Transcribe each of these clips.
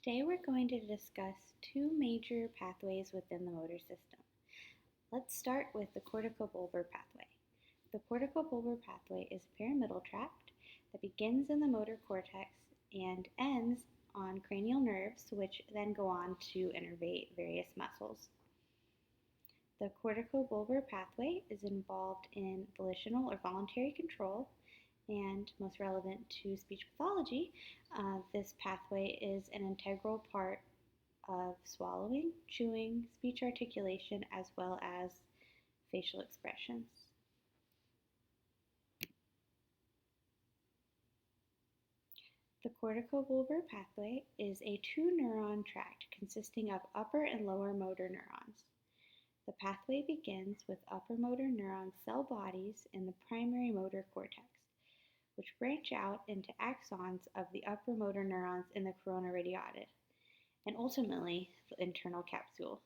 Today we're going to discuss two major pathways within the motor system. Let's start with the corticobulbar pathway. The corticobulbar pathway is a pyramidal tract that begins in the motor cortex and ends on cranial nerves, which then go on to innervate various muscles. The corticobulbar pathway is involved in volitional or voluntary control, and most relevant to speech pathology, this pathway is an integral part of swallowing, chewing, speech articulation, as well as facial expressions. The corticobulbar pathway is a two-neuron tract consisting of upper and lower motor neurons. The pathway begins with upper motor neuron cell bodies in the primary motor cortex, which branch out into axons of the upper motor neurons in the corona radiata, and ultimately the internal capsule.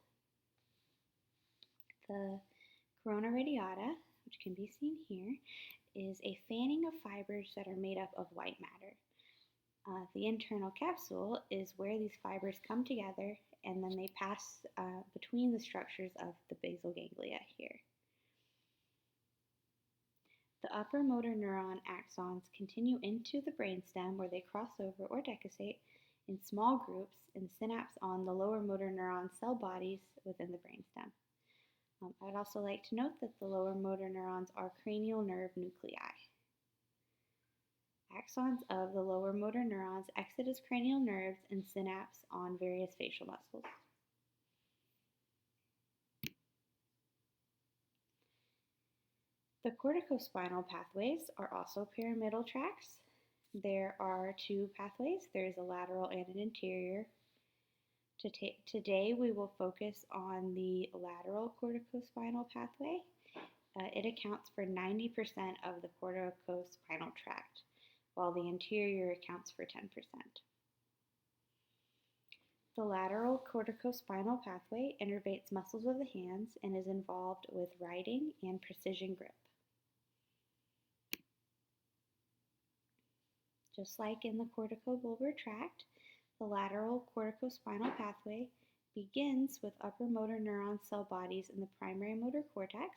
The corona radiata, which can be seen here, is a fanning of fibers that are made up of white matter. The internal capsule is where these fibers come together and then they pass between the structures of the basal ganglia here. The upper motor neuron axons continue into the brainstem where they cross over or decussate in small groups and synapse on the lower motor neuron cell bodies within the brainstem. I would also like to note that the lower motor neurons are cranial nerve nuclei. Axons of the lower motor neurons exit as cranial nerves and synapse on various facial muscles. The corticospinal pathways are also pyramidal tracts. There are two pathways. There is a lateral and an anterior. Today we will focus on the lateral corticospinal pathway. It accounts for 90% of the corticospinal tract, while the anterior accounts for 10%. The lateral corticospinal pathway innervates muscles of the hands and is involved with writing and precision grip. Just like in the corticobulbar tract, the lateral corticospinal pathway begins with upper motor neuron cell bodies in the primary motor cortex,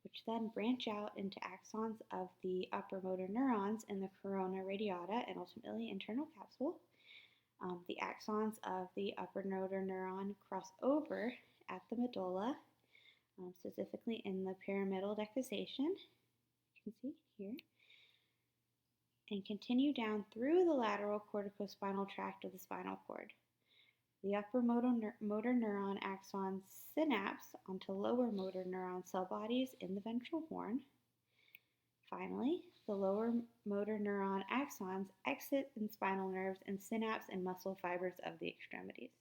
which then branch out into axons of the upper motor neurons in the corona radiata and ultimately internal capsule. The axons of the upper motor neuron cross over at the medulla, specifically in the pyramidal decussation, you can see here, and continue down through the lateral corticospinal tract of the spinal cord. The upper motor neuron axons synapse onto lower motor neuron cell bodies in the ventral horn. Finally, the lower motor neuron axons exit in spinal nerves and synapse and muscle fibers of the extremities.